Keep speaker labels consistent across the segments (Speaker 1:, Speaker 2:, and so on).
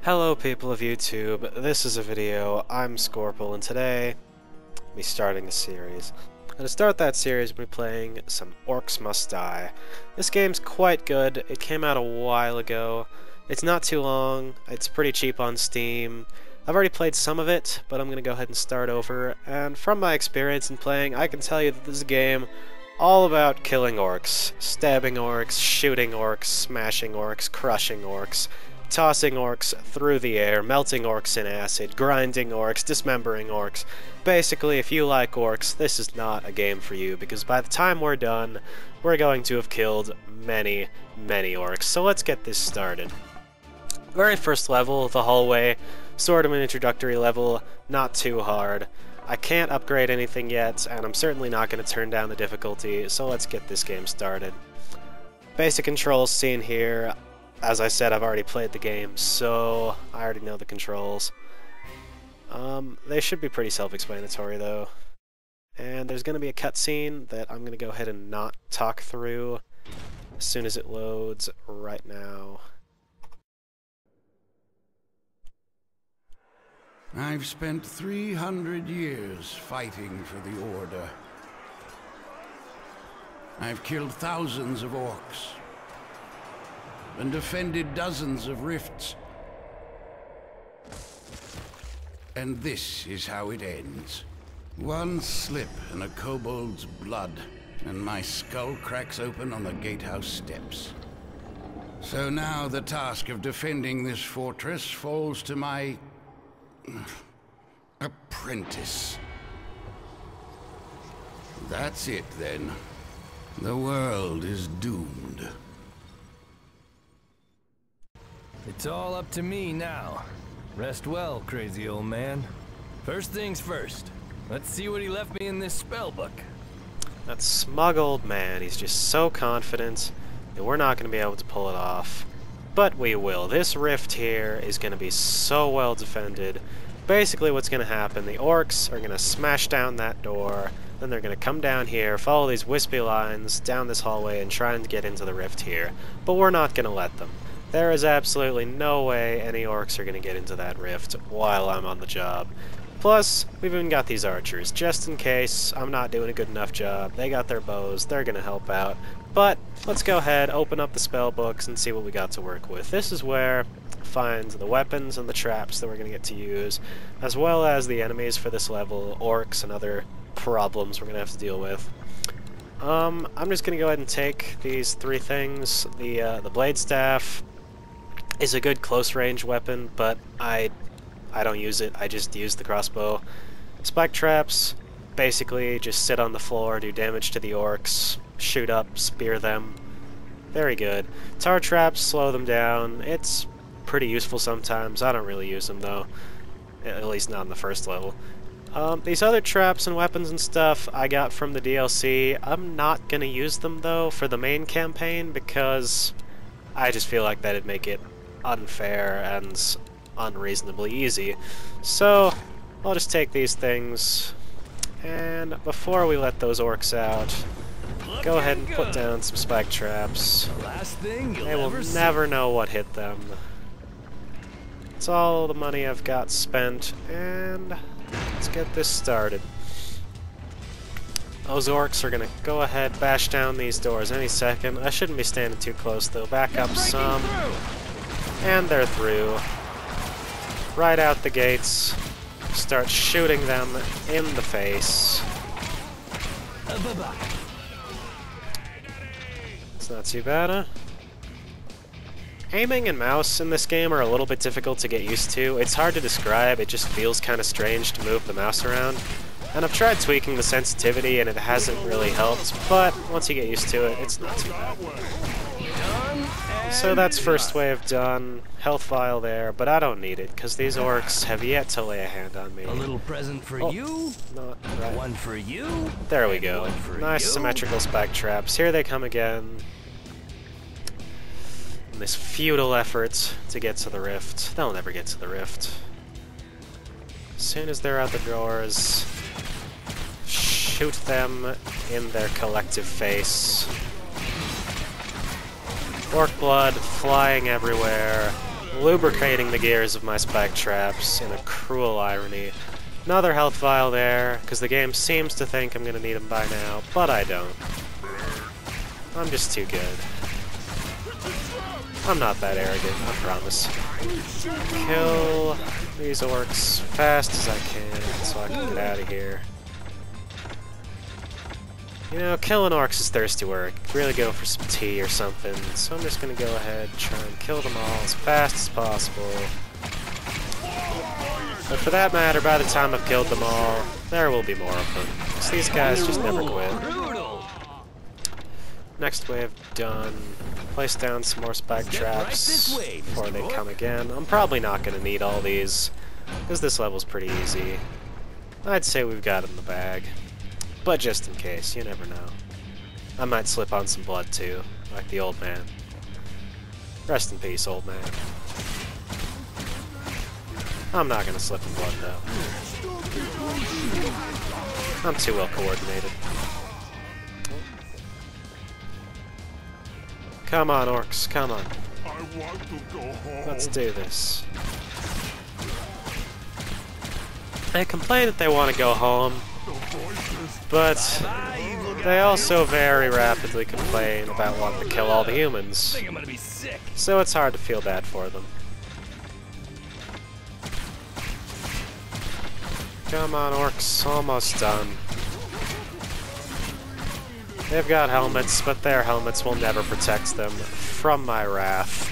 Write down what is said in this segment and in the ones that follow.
Speaker 1: Hello people of YouTube, this is a video, I'm Scorpal, and today, I'll be starting a series. And to start that series, we'll be playing some Orcs Must Die. This game's quite good, it came out a while ago, it's not too long, it's pretty cheap on Steam. I've already played some of it, but I'm going to go ahead and start over, and from my experience in playing, I can tell you that this is a game all about killing orcs. Stabbing orcs, shooting orcs, smashing orcs, crushing orcs, tossing orcs through the air, melting orcs in acid, grinding orcs, dismembering orcs. Basically, if you like orcs, this is not a game for you, because by the time we're done, we're going to have killed many, many orcs. So let's get this started. Very first level, the hallway, sort of an introductory level, not too hard. I can't upgrade anything yet, and I'm certainly not going to turn down the difficulty, so let's get this game started. Basic controls seen here. As I said, I've already played the game, so I already know the controls. They should be pretty self-explanatory, though. And there's going to be a cutscene that I'm going to go ahead and not talk through as soon as it loads right now.
Speaker 2: I've spent 300 years fighting for the Order. I've killed thousands of orcs and defended dozens of rifts. And this is how it ends. One slip and a kobold's blood, and my skull cracks open on the gatehouse steps. So now the task of defending this fortress falls to my apprentice. That's it, then. The world is doomed.
Speaker 3: It's all up to me now. Rest well, crazy old man. First things first. Let's see what he left me in this spell book.
Speaker 1: That smug old man, he's just so confident that we're not going to be able to pull it off. But we will. This rift here is going to be so well defended. Basically what's going to happen, the orcs are going to smash down that door, then they're going to come down here, follow these wispy lines down this hallway and try and get into the rift here. But we're not going to let them. There is absolutely no way any orcs are going to get into that rift while I'm on the job. Plus, we've even got these archers, just in case I'm not doing a good enough job. They got their bows, they're going to help out. But let's go ahead, open up the spell books, and see what we got to work with. This is where I find the weapons and the traps that we're going to get to use, as well as the enemies for this level, orcs and other problems we're going to have to deal with. I'm just going to go ahead and take these three things. The blade staff is a good close-range weapon, but I don't use it, I just use the crossbow. Spike traps basically just sit on the floor, do damage to the orcs, shoot up, spear them. Very good. Tar traps slow them down. It's pretty useful sometimes. I don't really use them though, at least not in the first level. These other traps and weapons and stuff I got from the DLC. I'm not gonna use them though for the main campaign because I just feel like that'd make it unfair and unreasonably easy. So I'll just take these things, and before we let those orcs out, go ahead and put down some spike traps. They will never know what hit them. That's all the money I've got spent, and let's get this started. Those orcs are gonna go ahead, bash down these doors any second. I shouldn't be standing too close though. Back up some. And they're through. Right out the gates. Start shooting them in the face. It's not too bad, huh? Aiming and mouse in this game are a little bit difficult to get used to. It's hard to describe, it just feels kind of strange to move the mouse around. And I've tried tweaking the sensitivity and it hasn't really helped, but once you get used to it, it's not too bad. So that's first wave done. Health vial there, but I don't need it, because these orcs have yet to lay a hand on me.
Speaker 3: A little present for you.
Speaker 1: Not right.
Speaker 3: One for you.
Speaker 1: There we go. Nice
Speaker 3: you.
Speaker 1: Symmetrical spike traps. Here they come again. In this futile effort to get to the rift. They'll never get to the rift. As soon as they're out the doors, shoot them in their collective face. Orc blood flying everywhere. lubricating the gears of my spike traps in a cruel irony. Another health vial there, because the game seems to think I'm going to need them by now, but I don't. I'm just too good. I'm not that arrogant, I promise. Kill these orcs fast as I can so I can get out of here. You know, killing orcs is thirsty work. Really go for some tea or something, so I'm just gonna go ahead and try and kill them all as fast as possible. But for that matter, by the time I've killed them all, there will be more of them. Because these guys just never quit. Next wave done. Place down some more spike traps before they come again. I'm probably not going to need all these, because this level's pretty easy. I'd say we've got it in the bag. But just in case, you never know. I might slip on some blood too, like the old man. Rest in peace, old man. I'm not going to slip in blood though. I'm too well coordinated. Come on, orcs, come on. Let's do this. They complain that they want to go home, but they also very rapidly complain about wanting to kill all the humans. So it's hard to feel bad for them. Come on, orcs, almost done. They've got helmets, but their helmets will never protect them from my wrath.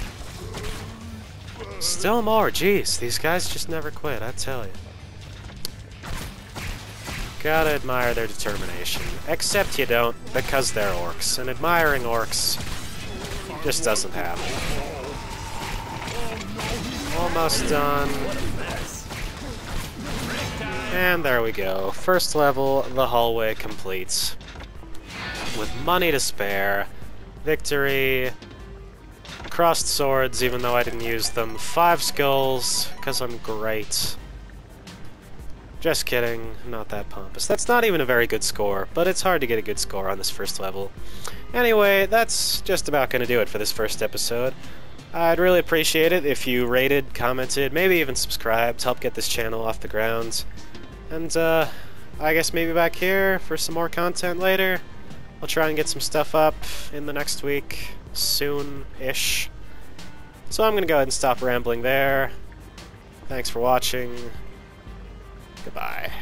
Speaker 1: Still more, jeez, these guys just never quit, I tell you. Gotta admire their determination. Except you don't, because they're orcs, and admiring orcs just doesn't happen. Almost done. And there we go. First level, the hallway completes. With money to spare, victory, crossed swords even though I didn't use them, 5 skulls, because I'm great. Just kidding, not that pompous. That's not even a very good score, but it's hard to get a good score on this first level. Anyway, that's just about going to do it for this first episode. I'd really appreciate it if you rated, commented, maybe even subscribed to help get this channel off the ground. And I guess maybe back here for some more content later. I'll try and get some stuff up in the next week, soon-ish. So I'm going to go ahead and stop rambling there. Thanks for watching. Goodbye.